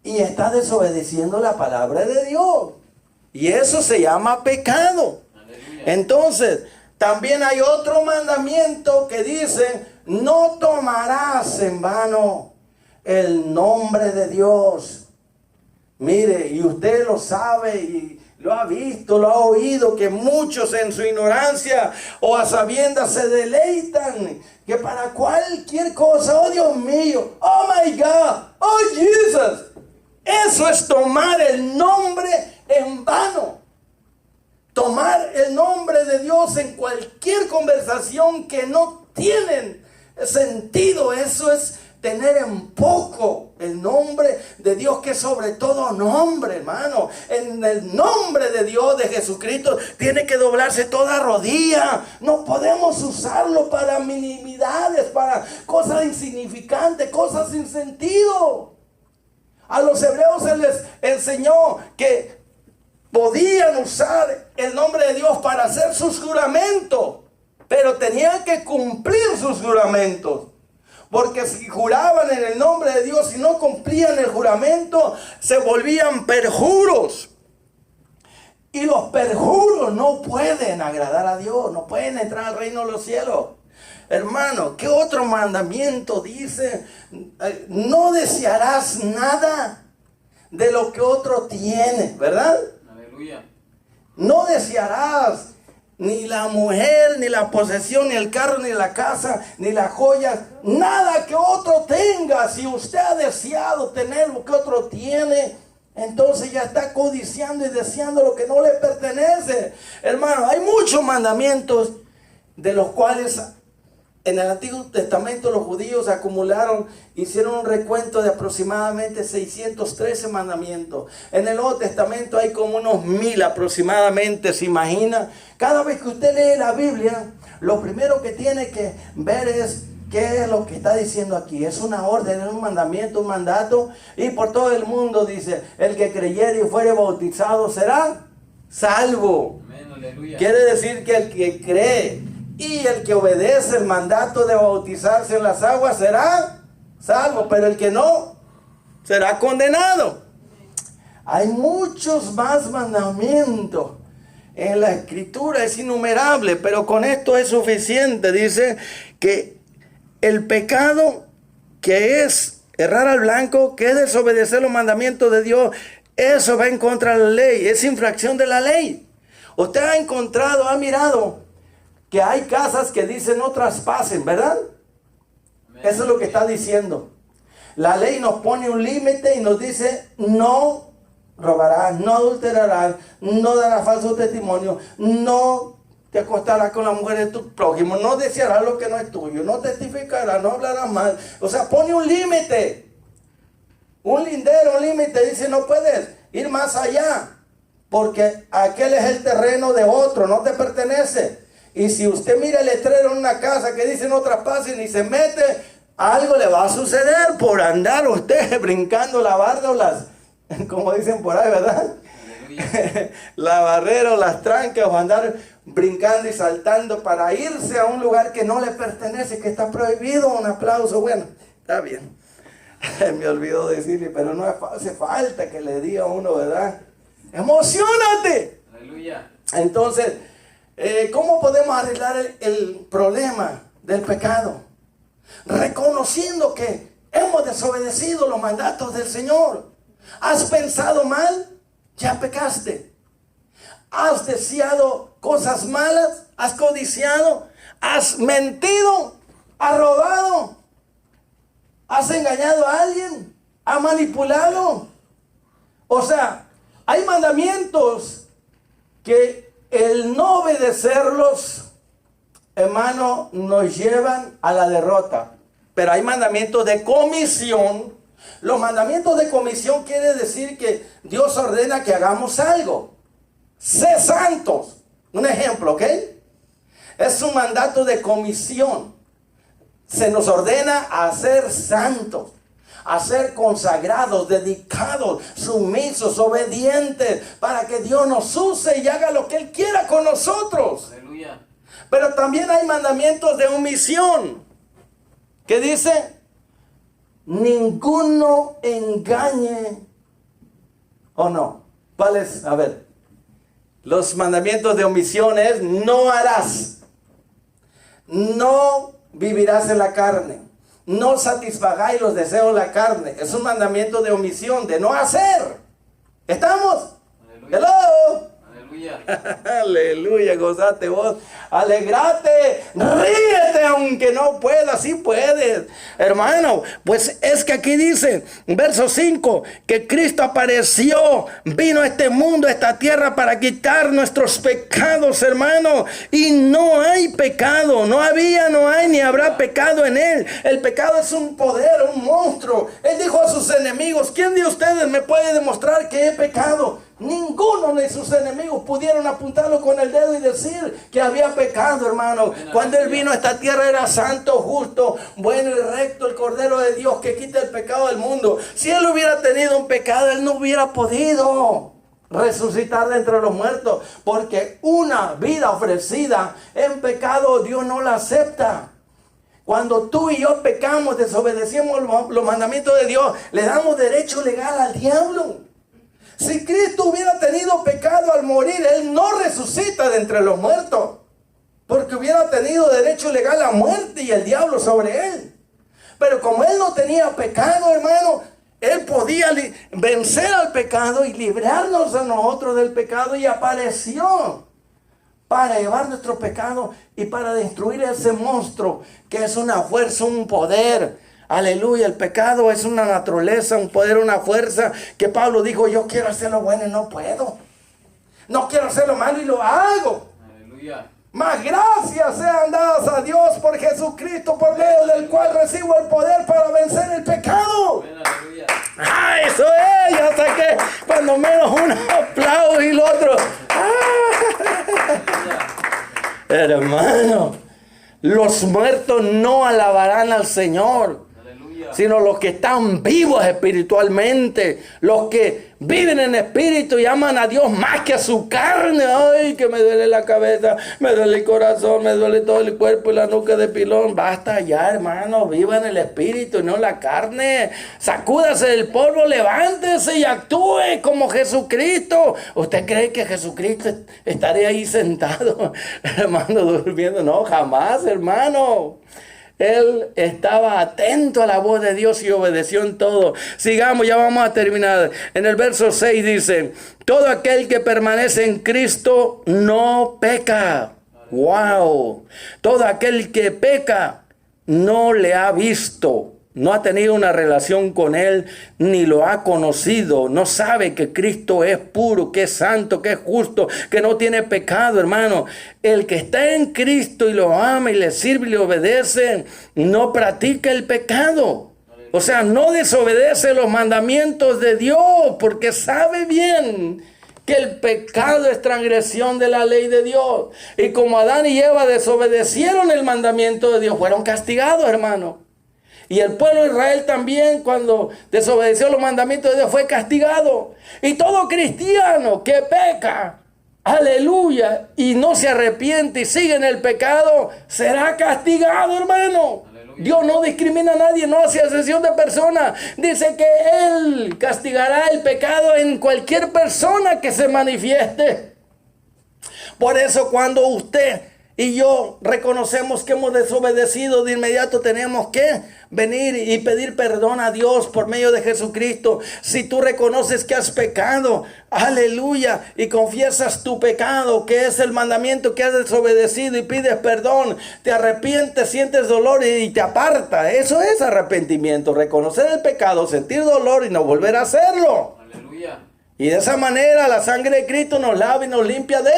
Y está desobedeciendo la palabra de Dios. Y eso se llama pecado. Aleluya. Entonces, también hay otro mandamiento que dice: no tomarás en vano el nombre de Dios. Mire, y usted lo sabe y lo ha visto, lo ha oído, que muchos en su ignorancia o a sabiendas se deleitan, que para cualquier cosa, oh Dios mío, oh my God, oh Jesus, eso es tomar el nombre en vano. Tomar el nombre de Dios en cualquier conversación que no tienen sentido, eso es tener en poco el nombre de Dios, que es sobre todo nombre, hermano. En el nombre de Dios, de Jesucristo, tiene que doblarse toda rodilla. No podemos usarlo para minimidades, para cosas insignificantes, cosas sin sentido. A los hebreos se les enseñó que podían usar el nombre de Dios para hacer sus juramentos, pero tenían que cumplir sus juramentos. Porque si juraban en el nombre de Dios y no cumplían el juramento, se volvían perjuros. Y los perjuros no pueden agradar a Dios, no pueden entrar al reino de los cielos. Hermano, ¿qué otro mandamiento dice? No desearás nada de lo que otro tiene, ¿verdad? Aleluya. No desearás ni la mujer, ni la posesión, ni el carro, ni la casa, ni las joyas, nada que otro tenga. Si usted ha deseado tener lo que otro tiene, entonces ya está codiciando y deseando lo que no le pertenece. Hermano, hay muchos mandamientos de los cuales en el Antiguo Testamento los judíos acumularon, hicieron un recuento de aproximadamente 613 mandamientos. En el Nuevo Testamento hay como unos 1000 aproximadamente, ¿se imagina? Cada vez que usted lee la Biblia, lo primero que tiene que ver es qué es lo que está diciendo aquí. Es una orden, es un mandamiento, un mandato. Y por todo el mundo dice: el que creyere y fuere bautizado será salvo. Amén, aleluya. Quiere decir que el que cree y el que obedece el mandato de bautizarse en las aguas será salvo, pero el que no será condenado. Hay muchos más mandamientos en la escritura, es innumerable, pero con esto es suficiente. Dice que el pecado, que es errar al blanco, que es desobedecer los mandamientos de Dios, eso va en contra de la ley, es infracción de la ley. Usted ha encontrado, ha mirado que hay casas que dicen no traspasen, ¿verdad? Amén. Eso es lo que está diciendo. La ley nos pone un límite y nos dice: no robarás, no adulterarás, no darás falso testimonio, no te acostarás con la mujer de tu prójimo, no desearás lo que no es tuyo, no testificarás, no hablarás mal. O sea, pone un límite, un lindero, un límite. Dice: no puedes ir más allá, porque aquel es el terreno de otro, no te pertenece. Y si usted mira el letrero en una casa que dice no traspasen y se mete, algo le va a suceder por andar usted brincando la barda o las, como dicen por ahí, ¿verdad? La barrera o las trancas, o andar brincando y saltando para irse a un lugar que no le pertenece, que está prohibido. Un aplauso, bueno, está bien. Me olvidó decirle, pero no hace falta que le diga a uno, ¿verdad? ¡Emocionate! Aleluya. Entonces, ¿cómo podemos arreglar el problema del pecado? Reconociendo que hemos desobedecido los mandatos del Señor. ¿Has pensado mal? Ya pecaste. ¿Has deseado cosas malas? ¿Has codiciado? ¿Has mentido? ¿Has robado? ¿Has engañado a alguien? ¿Has manipulado? O sea, hay mandamientos que el no obedecerlos, hermano, nos llevan a la derrota. Pero hay mandamientos de comisión. Los mandamientos de comisión quiere decir que Dios ordena que hagamos algo. Sé santos. Un ejemplo, ¿ok? Es un mandato de comisión. Se nos ordena a ser santos, a ser consagrados, dedicados, sumisos, obedientes, para que Dios nos use y haga lo que Él quiera con nosotros. Aleluya. Pero también hay mandamientos de omisión. ¿Qué dice? Ninguno engañe. ¿O no? ¿Cuál es? A ver. Los mandamientos de omisión es: no harás. No vivirás en la carne. No satisfagáis los deseos de la carne. Es un mandamiento de omisión, de no hacer. ¿Estamos? Aleluya. Hello. Aleluya. Aleluya, gozate vos, alegrate, ríete aunque no puedas, sí puedes, hermano. Pues es que aquí dice, verso 5, que Cristo apareció, vino a este mundo, a esta tierra para quitar nuestros pecados, hermano. Y no hay pecado, no había, no hay, ni habrá pecado en Él. El pecado es un poder, un monstruo. Él dijo a sus enemigos: ¿quién de ustedes me puede demostrar que he pecado? Ninguno de sus enemigos pudieron apuntarlo con el dedo y decir que había pecado, hermano. Cuando Él vino a esta tierra era santo, justo, bueno y recto, el Cordero de Dios que quita el pecado del mundo. Si Él hubiera tenido un pecado, Él no hubiera podido resucitar de entre los muertos, porque una vida ofrecida en pecado Dios no la acepta. Cuando tú y yo pecamos, desobedecemos los mandamientos de Dios, le damos derecho legal al diablo. Si Cristo hubiera tenido pecado al morir, Él no resucita de entre los muertos, porque hubiera tenido derecho legal a muerte y el diablo sobre Él. Pero como Él no tenía pecado, hermano, Él podía vencer al pecado y librarnos a nosotros del pecado, y apareció para llevar nuestro pecado y para destruir ese monstruo que es una fuerza, un poder. Aleluya, el pecado es una naturaleza, un poder, una fuerza que Pablo dijo: yo quiero hacer lo bueno y no puedo. No quiero hacer lo malo y lo hago. Aleluya. Mas gracias sean dadas a Dios por Jesucristo, por medio del cual recibo el poder para vencer el pecado. Aleluya. ¡Ah, eso es! Ya saqué cuando menos uno aplaude y el otro. ¡Ah! Hermano, los muertos no alabarán al Señor, sino los que están vivos espiritualmente, los que viven en espíritu y aman a Dios más que a su carne. Ay, que me duele la cabeza, me duele el corazón, me duele todo el cuerpo y la nuca de pilón. Basta ya, hermano, viva en el espíritu y no la carne. Sacúdase del polvo, levántese y actúe como Jesucristo. ¿Usted cree que Jesucristo estaría ahí sentado, hermano, durmiendo? No, jamás, hermano. Él estaba atento a la voz de Dios y obedeció en todo. Sigamos, ya vamos a terminar. En el verso 6 dice: todo aquel que permanece en Cristo no peca. ¡Wow! Todo aquel que peca no le ha visto, no ha tenido una relación con Él, ni lo ha conocido. No sabe que Cristo es puro, que es santo, que es justo, que no tiene pecado, hermano. El que está en Cristo y lo ama y le sirve y le obedece, no practica el pecado. O sea, no desobedece los mandamientos de Dios, porque sabe bien que el pecado es transgresión de la ley de Dios. Y como Adán y Eva desobedecieron el mandamiento de Dios, fueron castigados, hermano. Y el pueblo de Israel también, cuando desobedeció los mandamientos de Dios, fue castigado. Y todo cristiano que peca, aleluya, y no se arrepiente y sigue en el pecado, será castigado, hermano. Aleluya. Dios no discrimina a nadie, no hace excepción de persona. Dice que Él castigará el pecado en cualquier persona que se manifieste. Por eso cuando usted y yo reconocemos que hemos desobedecido, de inmediato tenemos que venir y pedir perdón a Dios por medio de Jesucristo. Si tú reconoces que has pecado, aleluya, y confiesas tu pecado, que es el mandamiento que has desobedecido, y pides perdón, te arrepientes, sientes dolor y te aparta. Eso es arrepentimiento, reconocer el pecado, sentir dolor y no volver a hacerlo. Aleluya. Y de esa manera la sangre de Cristo nos lava y nos limpia de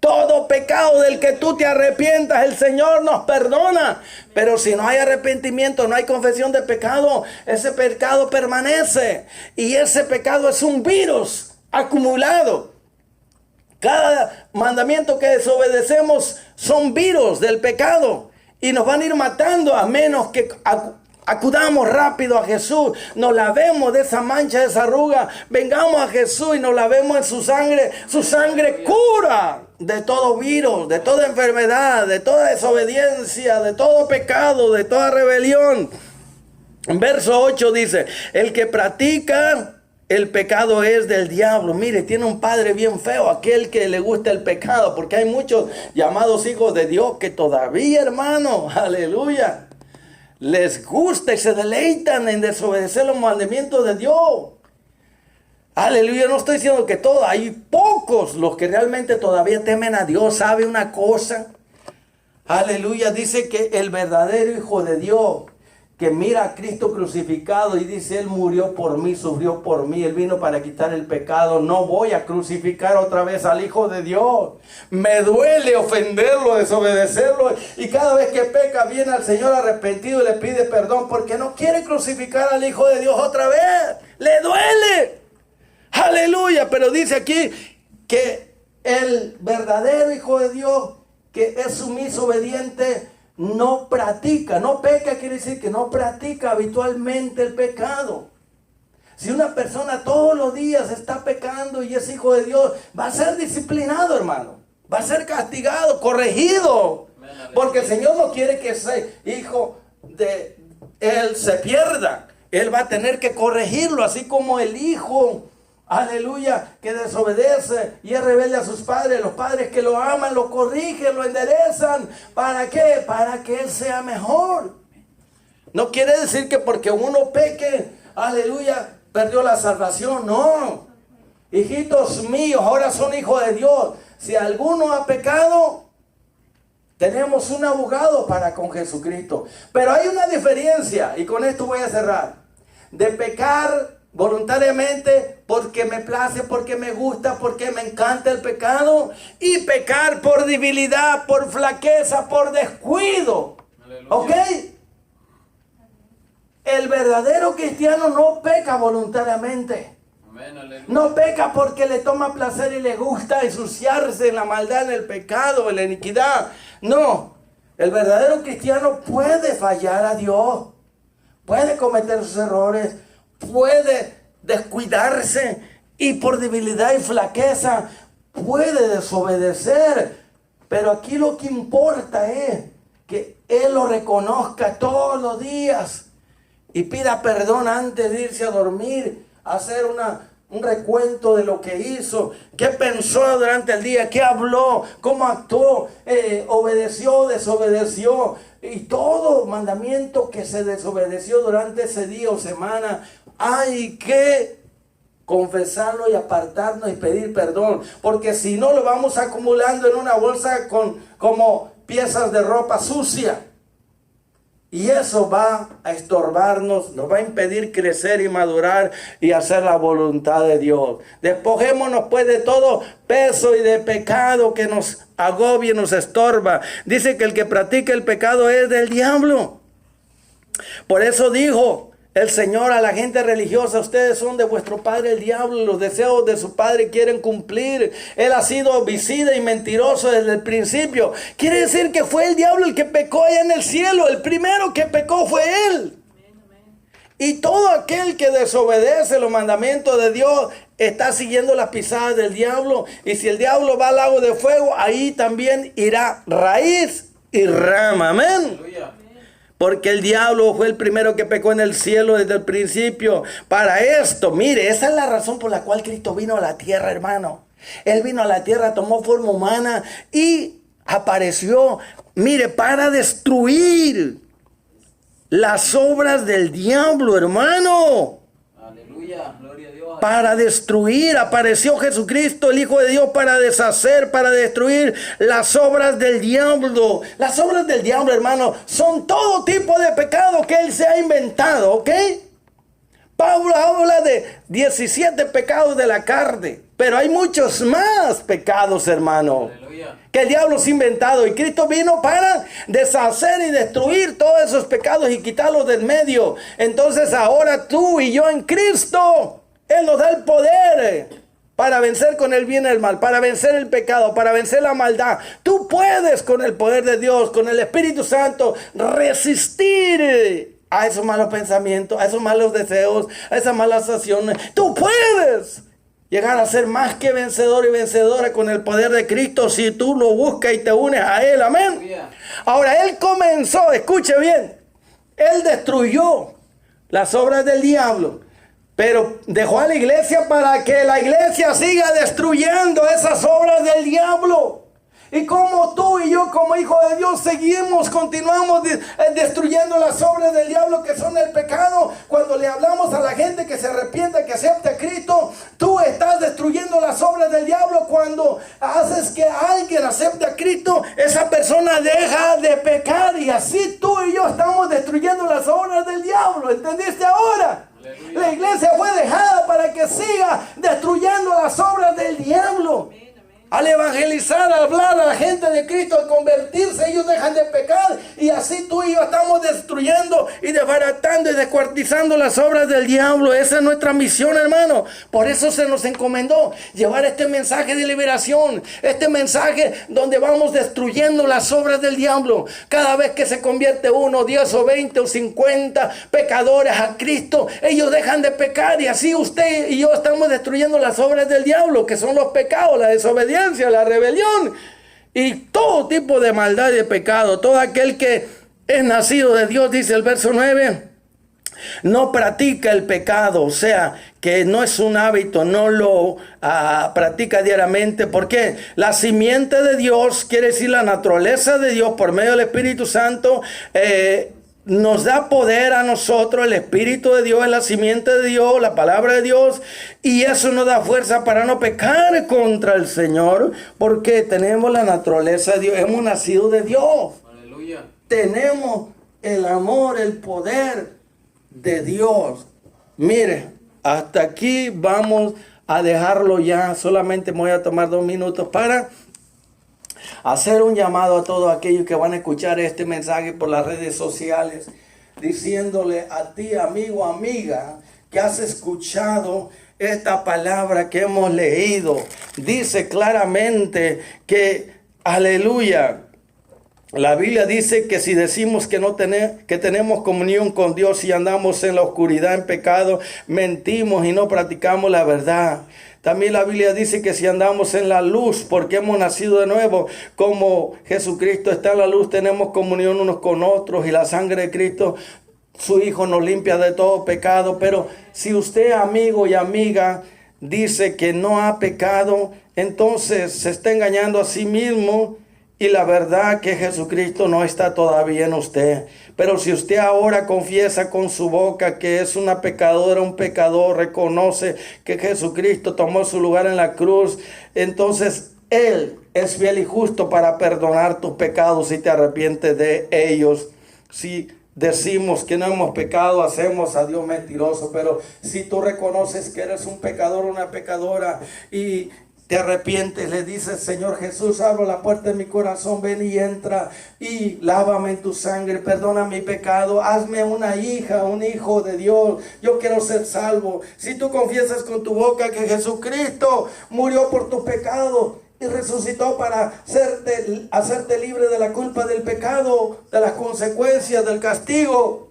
Todo pecado del que tú te arrepientas, el Señor nos perdona. Pero si no hay arrepentimiento, no hay confesión de pecado, ese pecado permanece. Y ese pecado es un virus acumulado. Cada mandamiento que desobedecemos son virus del pecado. Y nos van a ir matando a menos que acudamos rápido a Jesús, nos lavemos de esa mancha, de esa arruga, vengamos a Jesús y nos lavemos en su sangre. Su sangre cura de todo virus, de toda enfermedad, de toda desobediencia, de todo pecado, de toda rebelión. En verso 8 dice, el que practica el pecado es del diablo. Mire, tiene un padre bien feo, aquel que le gusta el pecado, porque hay muchos llamados hijos de Dios que todavía, hermano, aleluya, les gusta y se deleitan en desobedecer los mandamientos de Dios. Aleluya, no estoy diciendo que todos, hay pocos los que realmente todavía temen a Dios. ¿Sabe una cosa? Aleluya, dice que el verdadero Hijo de Dios, que mira a Cristo crucificado y dice, Él murió por mí, sufrió por mí, Él vino para quitar el pecado. No voy a crucificar otra vez al Hijo de Dios. Me duele ofenderlo, desobedecerlo. Y cada vez que peca viene al Señor arrepentido y le pide perdón porque no quiere crucificar al Hijo de Dios otra vez. Le duele. Aleluya, pero dice aquí que el verdadero Hijo de Dios, que es sumiso, obediente, no practica, no peca, quiere decir que no practica habitualmente el pecado. Si una persona todos los días está pecando y es hijo de Dios, va a ser disciplinado, hermano. Va a ser castigado, corregido. Porque el Señor no quiere que ese hijo de Él se pierda. Él va a tener que corregirlo, así como el hijo, aleluya, que desobedece y es rebelde a sus padres. Los padres que lo aman, lo corrigen, lo enderezan. ¿Para qué? Para que él sea mejor. No quiere decir que porque uno peque, aleluya, perdió la salvación. No. Hijitos míos, ahora son hijos de Dios. Si alguno ha pecado, tenemos un abogado para con Jesucristo. Pero hay una diferencia, y con esto voy a cerrar, de pecar voluntariamente porque me place, porque me gusta, porque me encanta el pecado, y pecar por debilidad, por flaqueza, por descuido. Aleluya. ¿Ok? El verdadero cristiano no peca voluntariamente. Amén, no peca porque le toma placer y le gusta ensuciarse en la maldad, en el pecado, en la iniquidad. No, el verdadero cristiano puede fallar a Dios, puede cometer sus errores, puede descuidarse y por debilidad y flaqueza puede desobedecer. Pero aquí lo que importa es que él lo reconozca todos los días y pida perdón antes de irse a dormir, hacer un recuento de lo que hizo, qué pensó durante el día, qué habló, cómo actuó, obedeció, desobedeció, y todo mandamiento que se desobedeció durante ese día o semana, hay que confesarlo y apartarnos y pedir perdón, porque si no lo vamos acumulando en una bolsa como piezas de ropa sucia. Y eso va a estorbarnos, nos va a impedir crecer y madurar y hacer la voluntad de Dios. Despojémonos pues de todo peso y de pecado que nos agobia y nos estorba. Dice que el que practica el pecado es del diablo. Por eso dijo el Señor a la gente religiosa: ustedes son de vuestro padre el diablo, y los deseos de su padre quieren cumplir. Él ha sido homicida y mentiroso desde el principio. Quiere decir que fue el diablo el que pecó allá en el cielo. El primero que pecó fue él. Y todo aquel que desobedece los mandamientos de Dios está siguiendo las pisadas del diablo. Y si el diablo va al lago de fuego, ahí también irá raíz y rama. Amén. Aleluya. Porque el diablo fue el primero que pecó en el cielo desde el principio. Para esto, mire, esa es la razón por la cual Cristo vino a la tierra, hermano. Él vino a la tierra, tomó forma humana y apareció, mire, para destruir las obras del diablo, hermano. Aleluya, gloria a Dios. Para destruir, apareció Jesucristo, el Hijo de Dios, para deshacer, para destruir las obras del diablo. Las obras del diablo, hermano, son todo tipo de pecado que él se ha inventado, ¿ok? Pablo habla de 17 pecados de la carne, Pero hay muchos más pecados, hermano, Aleluya. que el diablo se ha inventado. Y Cristo vino para deshacer y destruir todos esos pecados y quitarlos del medio. Entonces ahora tú y yo en Cristo, Él nos da el poder para vencer con el bien y el mal, para vencer el pecado, para vencer la maldad. Tú puedes con el poder de Dios, con el Espíritu Santo, resistir a esos malos pensamientos, a esos malos deseos, a esas malas acciones. Tú puedes llegar a ser más que vencedor y vencedora con el poder de Cristo si tú lo buscas y te unes a Él. Amén. Aleluya. Ahora Él comenzó, escuche bien, Él destruyó las obras del diablo, pero dejó a la iglesia para que la iglesia siga destruyendo esas obras del diablo. Y como tú y yo, como hijos de Dios, continuamos destruyendo las obras del diablo, que son el pecado. Cuando le hablamos a la gente que se arrepienta, que acepte a Cristo, tú estás destruyendo las obras del diablo. Cuando haces que alguien acepte a Cristo, esa persona deja de pecar. Y así tú y yo estamos destruyendo las obras del diablo. ¿Entendiste ahora? Aleluya. La iglesia fue dejada para que siga destruyendo las obras del diablo. Al evangelizar, al hablar a la gente de Cristo, al convertirse, ellos dejan de pecar. Y así tú y yo estamos destruyendo y desbaratando y descuartizando las obras del diablo. Esa es nuestra misión, hermano. Por eso se nos encomendó llevar este mensaje de liberación. Este mensaje donde vamos destruyendo las obras del diablo. Cada vez que se convierte 1, 10 o 20 o 50 pecadores a Cristo, ellos dejan de pecar. Y así usted y yo estamos destruyendo las obras del diablo, que son los pecados, la desobediencia, la rebelión y todo tipo de maldad y de pecado. Todo aquel que es nacido de Dios, dice el verso 9, no practica el pecado, o sea, que no es un hábito, no lo practica diariamente. Porque la simiente de Dios, quiere decir la naturaleza de Dios por medio del Espíritu Santo, nos da poder a nosotros. El Espíritu de Dios es la simiente de Dios, la palabra de Dios, y eso nos da fuerza para no pecar contra el Señor, porque tenemos la naturaleza de Dios, hemos nacido de Dios. Aleluya. Tenemos el amor, el poder de Dios. Mire, hasta aquí vamos a dejarlo ya. Solamente me voy a tomar 2 minutos para hacer un llamado a todos aquellos que van a escuchar este mensaje por las redes sociales, diciéndole a ti, amigo, amiga, que has escuchado esta palabra que hemos leído. Dice claramente que, aleluya, la Biblia dice que si decimos que tenemos comunión con Dios y andamos en la oscuridad, en pecado, mentimos y no practicamos la verdad. También la Biblia dice que si andamos en la luz, porque hemos nacido de nuevo, como Jesucristo está en la luz, tenemos comunión unos con otros, y la sangre de Cristo, su Hijo, nos limpia de todo pecado. Pero si usted, amigo y amiga, dice que no ha pecado, entonces se está engañando a sí mismo, y la verdad que Jesucristo no está todavía en usted. Pero si usted ahora confiesa con su boca que es una pecadora, un pecador, reconoce que Jesucristo tomó su lugar en la cruz, entonces Él es fiel y justo para perdonar tus pecados si te arrepientes de ellos. Si decimos que no hemos pecado, hacemos a Dios mentiroso. Pero si tú reconoces que eres un pecador, una pecadora, y te arrepientes, le dices: Señor Jesús, abro la puerta de mi corazón, ven y entra y lávame en tu sangre, perdona mi pecado, hazme una hija, un hijo de Dios, yo quiero ser salvo. Si tú confiesas con tu boca que Jesucristo murió por tus pecados y resucitó para hacerte libre de la culpa del pecado, de las consecuencias del castigo,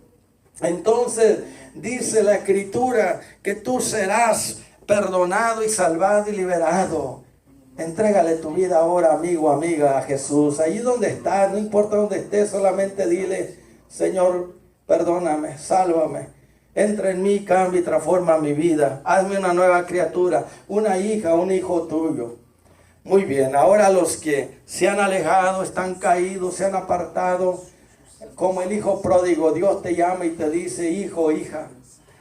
entonces dice la Escritura que tú serás perdonado y salvado y liberado. Entrégale tu vida ahora, amigo, amiga, a Jesús. Allí donde estás, no importa donde estés, solamente dile: Señor, perdóname, sálvame, entra en mí, cambia y transforma mi vida. Hazme una nueva criatura, una hija, un hijo tuyo. Muy bien, ahora los que se han alejado, están caídos, se han apartado, como el hijo pródigo, Dios te llama y te dice: hijo, hija,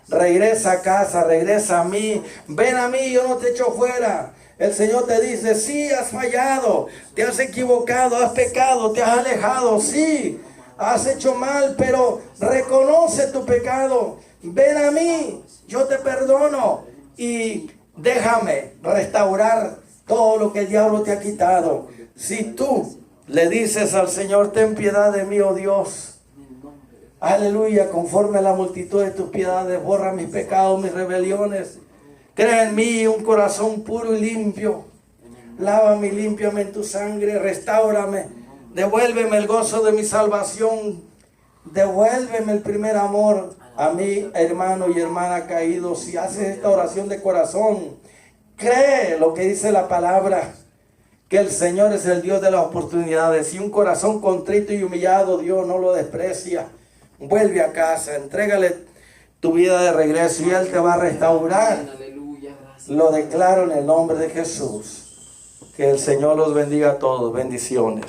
regresa a casa, regresa a mí, ven a mí, yo no te echo fuera. El Señor te dice: sí, has fallado, te has equivocado, has pecado, te has alejado, sí, has hecho mal, pero reconoce tu pecado, ven a mí, yo te perdono. Y déjame restaurar todo lo que el diablo te ha quitado. Si tú le dices al Señor, ten piedad de mí, oh Dios. Aleluya, conforme a la multitud de tus piedades, borra mis pecados, mis rebeliones. Crea en mí un corazón puro y limpio. Lávame y límpiame en tu sangre, restáurame. Devuélveme el gozo de mi salvación. Devuélveme el primer amor a mí, hermano y hermana caído. Si haces esta oración de corazón, cree lo que dice la palabra, que el Señor es el Dios de las oportunidades. Y un corazón contrito y humillado, Dios no lo desprecia. Vuelve a casa, entrégale tu vida de regreso y Él te va a restaurar. Lo declaro en el nombre de Jesús. Que el Señor los bendiga a todos. Bendiciones.